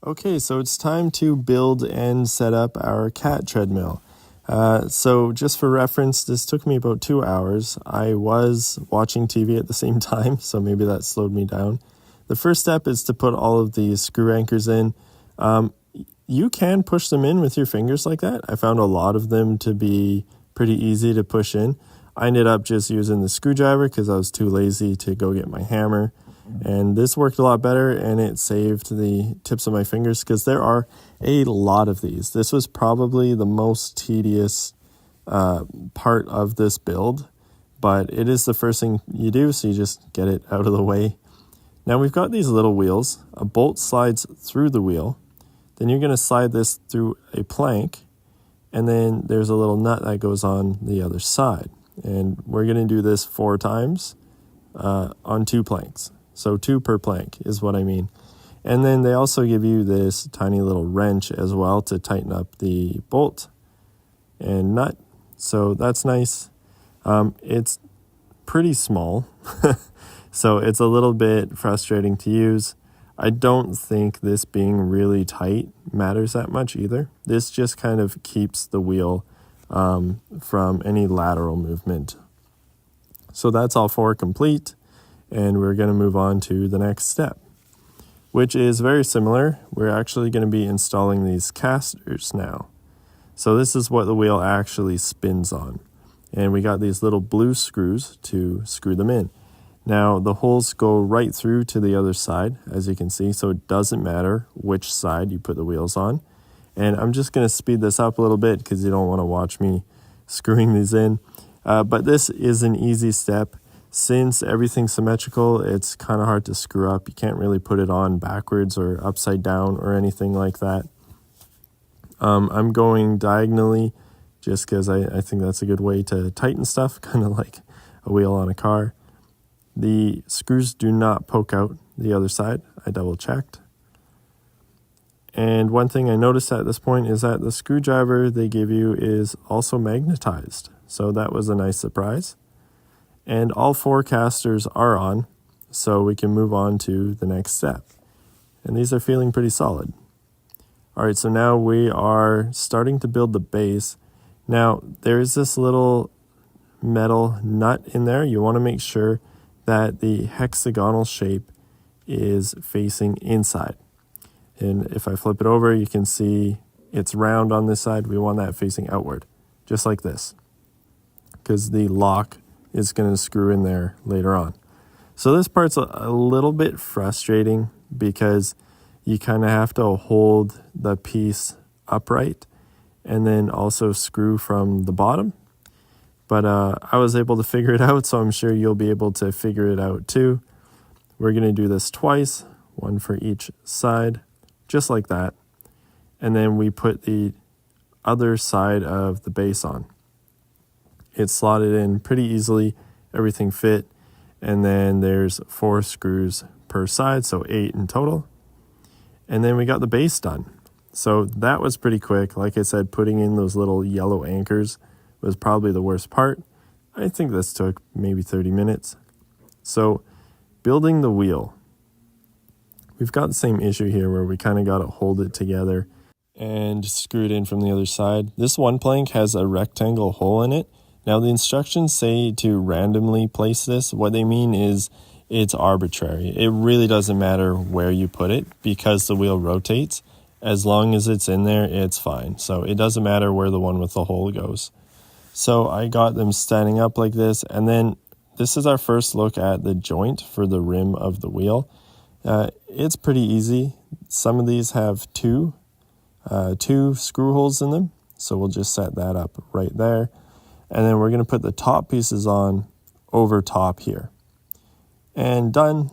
Okay, so it's time to build and set up our cat treadmill. So just for reference, this took me about 2 hours. I was watching TV at the same time, so maybe that slowed me down. The first step is to put all of these screw anchors in. You can push them in with your fingers like that. I found a lot of them to be pretty easy to push in. I ended up just using the screwdriver because I was too lazy to go get my hammer. And this worked a lot better, and it saved the tips of my fingers because there are a lot of these. This was probably the most tedious part of this build, but it is the first thing you do, so you just get it out of the way. Now we've got these little wheels. A bolt slides through the wheel. Then you're going to slide this through a plank, and then there's a little nut that goes on the other side. And we're going to do this 4 times on 2 planks. So 2 per plank is what I mean. And then they also give you this tiny little wrench as well to tighten up the bolt and nut. So that's nice. It's pretty small, so it's a little bit frustrating to use. I don't think this being really tight matters that much either. This just kind of keeps the wheel from any lateral movement. So that's all 4 complete. And we're going to move on to the next step, which is very similar. We're actually going to be installing these casters now. So this is what the wheel actually spins on. And we got these little blue screws to screw them in. Now the holes go right through to the other side, as you can see, so it doesn't matter which side you put the wheels on. And I'm just going to speed this up a little bit because you don't want to watch me screwing these in. But this is an easy step. Since everything's symmetrical, it's kind of hard to screw up. You can't really put it on backwards or upside down or anything like that. I'm going diagonally just because I think that's a good way to tighten stuff, kind of like a wheel on a car. The screws do not poke out the other side. I double checked. And one thing I noticed at this point is that the screwdriver they give you is also magnetized. So that was a nice surprise. And all 4 casters are on, so we can move on to the next step. And these are feeling pretty solid. All right, so now we are starting to build the base. Now, there's this little metal nut in there. You want to make sure that the hexagonal shape is facing inside. And if I flip it over, you can see it's round on this side. We want that facing outward, just like this, because the lock is going to screw in there later on. So this part's a little bit frustrating because you kind of have to hold the piece upright and then also screw from the bottom. But I was able to figure it out, so I'm sure you'll be able to figure it out too. We're going to do this twice, 1 for each side, just like that. And then we put the other side of the base on. It's slotted in pretty easily, everything fit, and then there's 4 screws per side, so 8 in total. And then we got the base done. So that was pretty quick. Like I said, putting in those little yellow anchors was probably the worst part. I think this took maybe 30 minutes. So building the wheel. We've got the same issue here where we kind of got to hold it together and screw it in from the other side. This one plank has a rectangle hole in it. Now, the instructions say to randomly place this. What they mean is it's arbitrary. It really doesn't matter where you put it because the wheel rotates. As long as it's in there, it's fine. So it doesn't matter where the one with the hole goes. So I got them standing up like this. And then this is our first look at the joint for the rim of the wheel. It's pretty easy. Some of these have two screw holes in them. So we'll just set that up right there. And then we're going to put the top pieces on over top here. And done.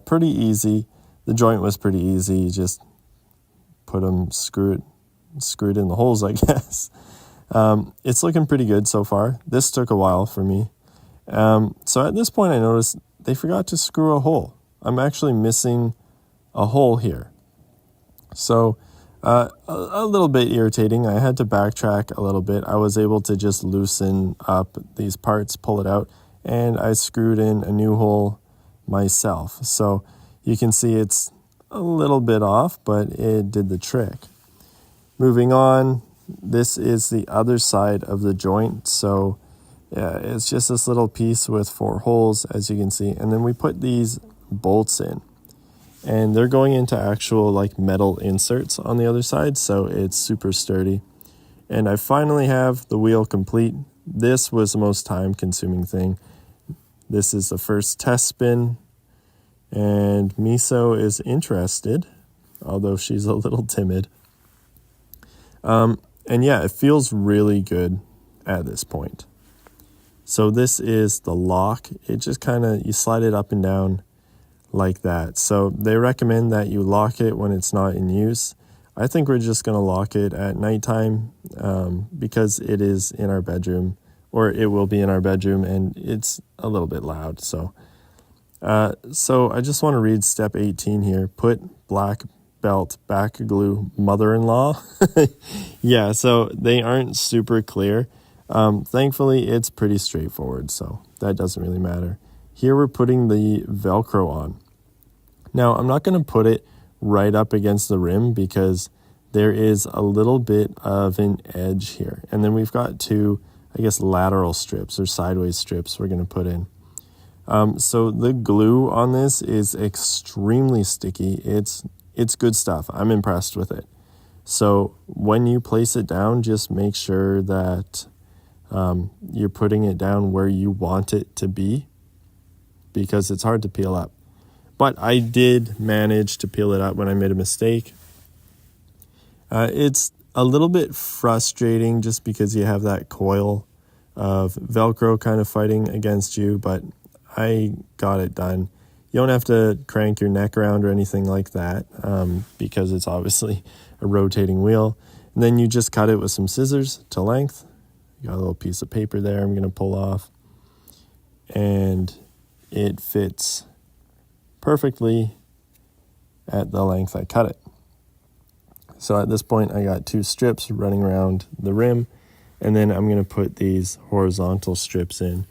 Pretty easy. The joint was pretty easy. Just put them, screw it in the holes, I guess. It's looking pretty good so far. This took a while for me. So at this point I noticed they forgot to screw a hole. I'm actually missing a hole here. So a little bit irritating. I had to backtrack a little bit. I was able to just loosen up these parts, pull it out, and I screwed in a new hole myself. So you can see it's a little bit off, but it did the trick. Moving on, this is the other side of the joint. So yeah, it's just this little piece with 4 holes, as you can see. And then we put these bolts in. And they're going into actual like metal inserts on the other side, so it's super sturdy. And I finally have the wheel complete. This was the most time-consuming thing. This is the first test spin, and Miso is interested, although she's a little timid. And yeah, it feels really good at this point. So this is the lock. It just kind of, you slide it up and down like that. So they recommend that you lock it when it's not in use. I think we're just going to lock it at nighttime because it is in our bedroom, or it will be in our bedroom, and it's a little bit loud. So I just want to read step 18 here. Put black belt back glue mother-in-law. Yeah, so they aren't super clear. Thankfully, it's pretty straightforward, so that doesn't really matter. Here we're putting the Velcro on. Now, I'm not going to put it right up against the rim because there is a little bit of an edge here. And then we've got 2, I guess, lateral strips or sideways strips we're going to put in. So the glue on this is extremely sticky. It's good stuff. I'm impressed with it. So when you place it down, just make sure that you're putting it down where you want it to be, because it's hard to peel up. But I did manage to peel it up when I made a mistake. It's a little bit frustrating just because you have that coil of Velcro kind of fighting against you, but I got it done. You don't have to crank your neck around or anything like that because it's obviously a rotating wheel. And then you just cut it with some scissors to length. You got a little piece of paper there I'm going to pull off. And it fits perfectly at the length I cut it. So at this point, I got 2 strips running around the rim, and then I'm going to put these horizontal strips in.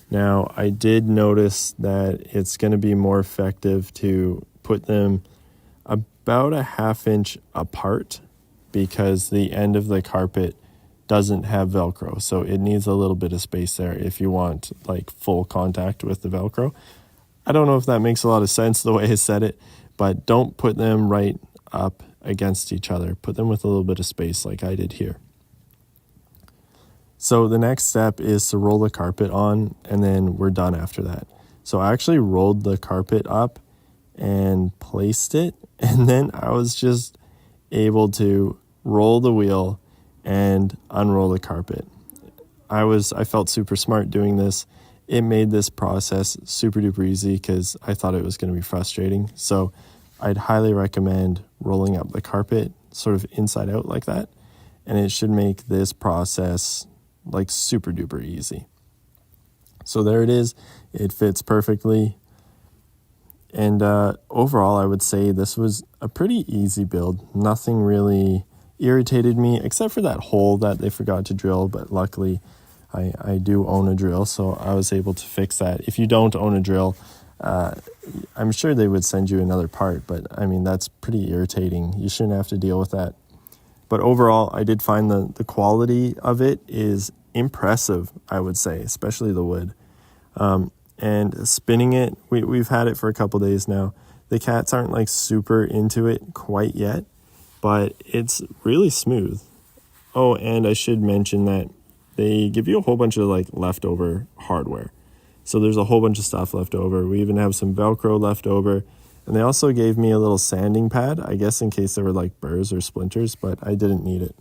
Now, I did notice that it's going to be more effective to put them about a 1/2 inch apart because the end of the carpet doesn't have Velcro. So it needs a little bit of space there if you want like full contact with the Velcro. I don't know if that makes a lot of sense the way I said it, but don't put them right up against each other. Put them with a little bit of space like I did here. So the next step is to roll the carpet on, and then we're done after that. So I actually rolled the carpet up and placed it, and then I was just able to roll the wheel and unroll the carpet. I felt super smart doing this. It made this process super duper easy because I thought it was going to be frustrating. So I'd highly recommend rolling up the carpet sort of inside out like that, and it should make this process like super duper easy. So there it is. It fits perfectly. And overall, I would say this was a pretty easy build. Nothing really irritated me except for that hole that they forgot to drill, but luckily I do own a drill, so I was able to fix that. If you don't own a drill, I'm sure they would send you another part, but I mean, that's pretty irritating. You shouldn't have to deal with that. But overall, I did find the quality of it is impressive, I would say, especially the wood. And spinning it, we've had it for a couple days now. The cats aren't like super into it quite yet, but it's really smooth. Oh, and I should mention that they give you a whole bunch of like leftover hardware. So there's a whole bunch of stuff left over. We even have some Velcro left over. And they also gave me a little sanding pad, I guess in case there were like burrs or splinters, but I didn't need it.